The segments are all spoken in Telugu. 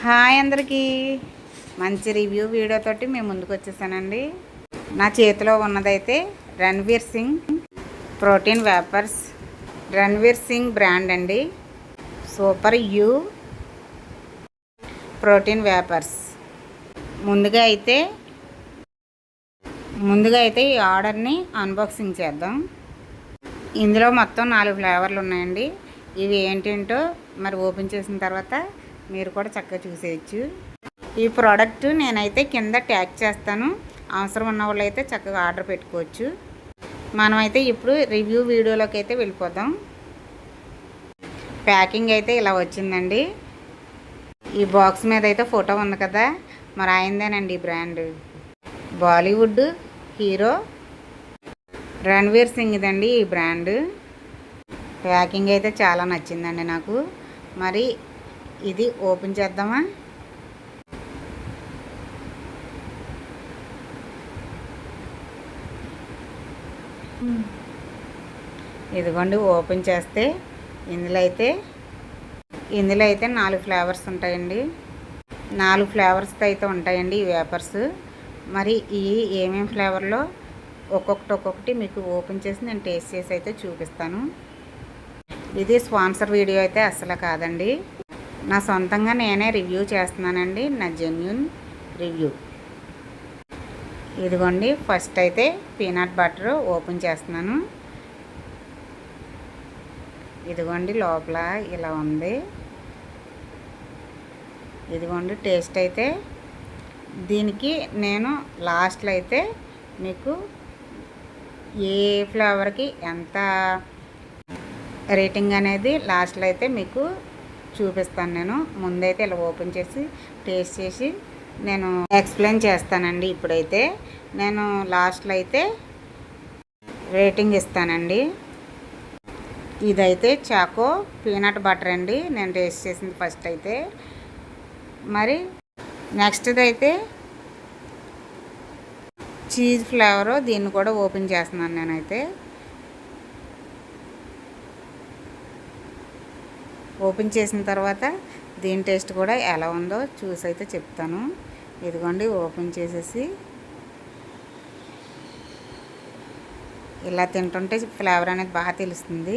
హాయ్ అందరికీ, మంచి రివ్యూ వీడియోతోటి మేము ముందుకు వచ్చేసానండి. నా చేతిలో ఉన్నదైతే Ranveer Singh protein wafers, Ranveer Singh brand అండి. Super you protein wafers. ముందుగా అయితే ఈ ఆర్డర్ని అన్బాక్సింగ్ చేద్దాం. ఇందులో మొత్తం 4 ఫ్లేవర్లు ఉన్నాయండి. ఇవి ఏంటంటో మరి ఓపెన్ చేసిన తర్వాత మీరు కూడా చక్కగా చూసేయచ్చు. ఈ ప్రోడక్ట్ నేనైతే కింద ట్యాగ్ చేస్తాను, అవసరం ఉన్న వాళ్ళు అయితే చక్కగా ఆర్డర్ పెట్టుకోవచ్చు. మనమైతే ఇప్పుడు రివ్యూ వీడియోలోకి అయితే వెళ్ళిపోదాం. ప్యాకింగ్ అయితే ఇలా వచ్చిందండి. ఈ బాక్స్ మీద అయితే ఫోటో ఉంది కదా, మరి ఆయనదేనండి ఈ బ్రాండ్. బాలీవుడ్ హీరో రణ్వీర్ సింగ్ దండి ఈ బ్రాండ్. ప్యాకింగ్ అయితే చాలా నచ్చిందండి నాకు. మరి ఇది ఓపెన్ చేద్దామా? ఇదిగోండి, ఓపెన్ చేస్తే ఇందులో అయితే 4 ఫ్లేవర్స్ ఉంటాయండి. 4 ఫ్లేవర్స్తో అయితే ఉంటాయండి ఈ వేపర్స్. మరి ఈ ఏమేమి ఫ్లేవర్లో ఒక్కొక్కటి మీకు ఓపెన్ చేసి నేను టేస్ట్ చేసి అయితే చూపిస్తాను. ఇది స్పాన్సర్ వీడియో అయితే అస్సలు కాదండి, నా సొంతంగా నేనే రివ్యూ చేస్తున్నానండి, నా జెన్యూన్ రివ్యూ. ఇదిగోండి, ఫస్ట్ అయితే పీనట్ బటర్ ఓపెన్ చేస్తున్నాను. ఇదిగోండి, లోపల ఇలా ఉంది. ఇదిగోండి టేస్ట్ అయితే. దీనికి నేను లాస్ట్లో అయితే మీకు ఏ ఫ్లేవర్కి ఎంత రేటింగ్ అనేది లాస్ట్లో అయితే మీకు చూపిస్తాను. నేను ముందైతే ఇలా ఓపెన్ చేసి టేస్ట్ చేసి నేను ఎక్స్ప్లెయిన్ చేస్తానండి. ఇప్పుడైతే నేను లాస్ట్లో అయితే రేటింగ్ ఇస్తానండి. ఇదైతే చాకో పీనట్ బటర్ అండి, నేను టేస్ట్ చేసింది ఫస్ట్ అయితే. మరి నెక్స్ట్ది అయితే చీజ్ ఫ్లేవరు, దీన్ని కూడా ఓపెన్ చేస్తున్నాను నేనైతే. ఓపెన్ చేసిన తర్వాత దీని టేస్ట్ కూడా ఎలా ఉందో చూసి అయితే చెప్తాను. ఇదిగోండి, ఓపెన్ చేసేసి ఇలా తింటుంటే ఫ్లేవర్ అనేది బాగా తెలుస్తుంది.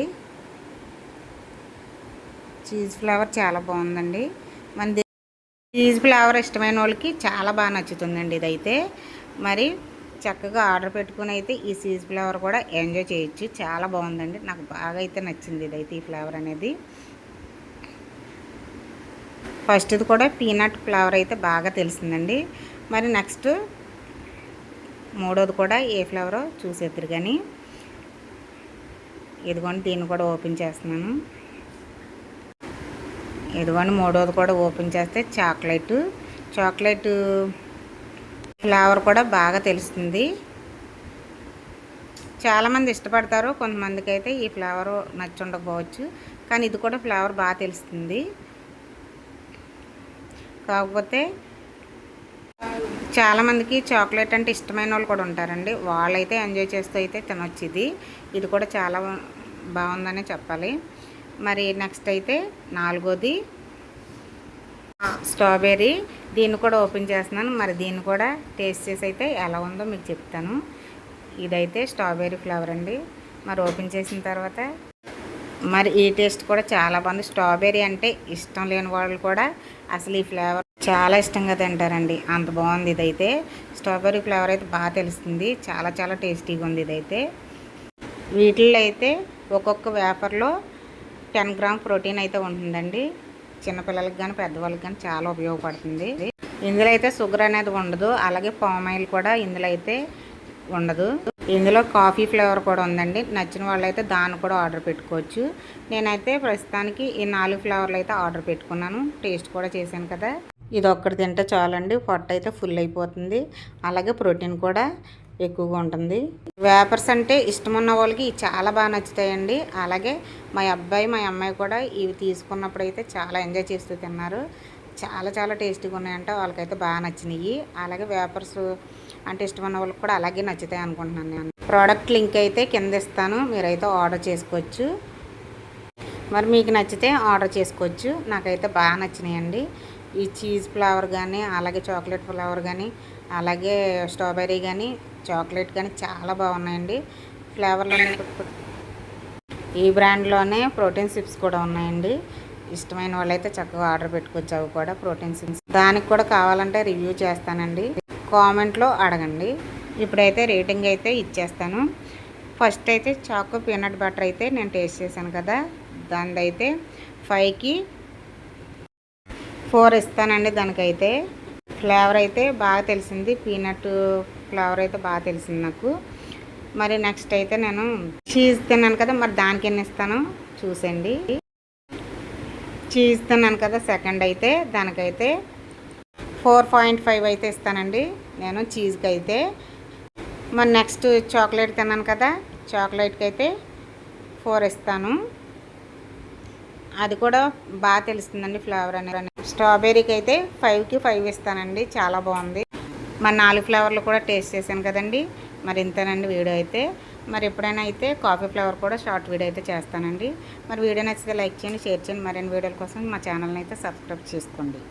చీజ్ ఫ్లేవర్ చాలా బాగుందండి. మన చీజ్ ఫ్లేవర్ ఇష్టమైన వాళ్ళకి చాలా బాగా నచ్చుతుందండి ఇదైతే. మరి చక్కగా ఆర్డర్ పెట్టుకుని అయితే ఈ చీజ్ ఫ్లేవర్ కూడా ఎంజాయ్ చేయొచ్చు. చాలా బాగుందండి, నాకు బాగా అయితే నచ్చింది ఇదైతే ఈ ఫ్లేవర్ అనేది. ఫస్ట్ది కూడా పీనట్ ఫ్లేవర్ అయితే బాగా తెలిసిందండి. మరి నెక్స్ట్ మూడోది కూడా ఏ ఫ్లేవరో చూసేద్దరు కానీ. ఇదిగోండి, దీన్ని కూడా ఓపెన్ చేస్తున్నాను. ఇదిగోండి, మూడోది కూడా ఓపెన్ చేస్తే చాక్లెట్ ఫ్లేవర్ కూడా బాగా తెలుస్తుంది. చాలామంది ఇష్టపడతారు, కొంతమందికి అయితే ఈ ఫ్లేవర్ నచ్చి ఉండకపోవచ్చు, కానీ ఇది కూడా ఫ్లేవర్ బాగా తెలుస్తుంది. కాకపోతే చాలామందికి చాక్లెట్ అంటే ఇష్టమైన వాళ్ళు కూడా ఉంటారండి, వాళ్ళైతే ఎంజాయ్ చేస్తూ అయితే తినొచ్చు. ఇది కూడా చాలా బాగుందనే చెప్పాలి. మరి నెక్స్ట్ అయితే నాలుగోది స్ట్రాబెర్రీ, దీన్ని కూడా ఓపెన్ చేస్తున్నాను. మరి దీన్ని కూడా టేస్ట్ చేసి అయితే ఎలా ఉందో మీకు చెప్తాను. ఇదైతే స్ట్రాబెర్రీ ఫ్లేవర్ అండి. మరి ఓపెన్ చేసిన తర్వాత మరి ఈ టేస్ట్ కూడా చాలా బాగుంది. స్ట్రాబెర్రీ అంటే ఇష్టం లేని వాళ్ళు కూడా అసలు ఈ ఫ్లేవర్ చాలా ఇష్టంగా తింటారండి, అంత బాగుంది ఇదైతే. స్ట్రాబెర్రీ ఫ్లేవర్ అయితే బాగా తెలుస్తుంది, చాలా చాలా టేస్టీగా ఉంది ఇదైతే. వీటిల్లో అయితే ఒక్కొక్క వేపర్లో 10 గ్రామ్ ప్రోటీన్ అయితే ఉంటుందండి. చిన్నపిల్లలకి కానీ పెద్దవాళ్ళకి కానీ చాలా ఉపయోగపడుతుంది. ఇందులో అయితే షుగర్ అనేది ఉండదు, అలాగే పామ్ ఆయిల్ కూడా ఇందులో అయితే ఉండదు. ఇందులో కాఫీ ఫ్లేవర్ కూడా ఉందండి, నచ్చిన వాళ్ళు అయితే దాన్ని కూడా ఆర్డర్ పెట్టుకోవచ్చు. నేనైతే ప్రస్తుతానికి ఈ 4 ఫ్లేవర్లు అయితే ఆర్డర్ పెట్టుకున్నాను, టేస్ట్ కూడా చేశాను కదా. ఇది ఒక్కటి తింటే చాలండి, పొట్ట అయితే ఫుల్ అయిపోతుంది, అలాగే ప్రోటీన్ కూడా ఎక్కువగా ఉంటుంది. వేపర్స్ అంటే ఇష్టం ఉన్న వాళ్ళకి చాలా బాగా నచ్చుతాయండి. అలాగే మా అబ్బాయి మా అమ్మాయి కూడా ఇవి తీసుకున్నప్పుడు అయితే చాలా ఎంజాయ్ చేస్తూ తిన్నారు. చాలా చాలా టేస్టీగా ఉన్నాయంట, వాళ్ళకైతే బాగా నచ్చినాయి. అలాగే వేపర్స్ అంటే ఇష్టం ఉన్న వాళ్ళకి కూడా అలాగే నచ్చుతాయి అనుకుంటున్నాను నేను. ప్రోడక్ట్ లింక్ అయితే కింద ఇస్తాను, మీరైతే ఆర్డర్ చేసుకోవచ్చు. మరి మీకు నచ్చితే ఆర్డర్ చేసుకోవచ్చు. నాకైతే బాగా నచ్చినాయండి. ఈ చీజ్ ఫ్లేవర్ కానీ, అలాగే చాక్లెట్ ఫ్లేవర్ కానీ, అలాగే స్ట్రాబెర్రీ కానీ, చాక్లెట్ కానీ చాలా బాగున్నాయండి ఫ్లేవర్లోనే. ఈ బ్రాండ్లోనే ప్రోటీన్ సిప్స్ కూడా ఉన్నాయండి. ఇష్టమైన వాళ్ళైతే చక్కగా ఆర్డర్ పెట్టుకోవచ్చు. అవి కూడా ప్రోటీన్ సిప్స్. దానికి కూడా కావాలంటే రివ్యూ చేస్తానండి, కామెంట్లో అడగండి. ఇప్పుడైతే రేటింగ్ అయితే ఇచ్చేస్తాను. ఫస్ట్ అయితే చాకో పీనట్ బటర్ అయితే నేను టేస్ట్ చేశాను కదా, దానిదైతే 5కి 4 ఇస్తానండి. దానికైతే ఫ్లేవర్ అయితే బాగా తెలిసింది, పీనట్ ఫ్లేవర్ అయితే బాగా తెలిసింది నాకు. మరి నెక్స్ట్ అయితే నేను చీజ్ తిన్నాను కదా, మరి దానికి ఎన్ని ఇస్తాను చూసండి. చీజ్ తిన్నాను కదా సెకండ్ అయితే, దానికైతే 4.5 అయితే ఇస్తానండి నేను చీజ్కి అయితే. మరి నెక్స్ట్ చాక్లెట్ తిన్నాను కదా, చాక్లెట్కి అయితే 4 ఇస్తాను. అది కూడా బాగా తెలుస్తుందండి ఫ్లేవర్ అనేది. స్ట్రాబెర్రీకి అయితే 5కి 5 ఇస్తానండి, చాలా బాగుంది. మరి 4 ఫ్లేవర్లు కూడా టేస్ట్ చేశాను కదండి. మరి ఇంతేనండి వీడియో అయితే. మరి ఎప్పుడైనా అయితే కాఫీ ఫ్లేవర్ కూడా షార్ట్ వీడియో అయితే చేస్తానండి. మరి వీడియో నచ్చితే లైక్ చేయండి, షేర్ చేయండి. మరిన్ని వీడియోల కోసం మా ఛానల్ని అయితే సబ్స్క్రైబ్ చేసుకోండి.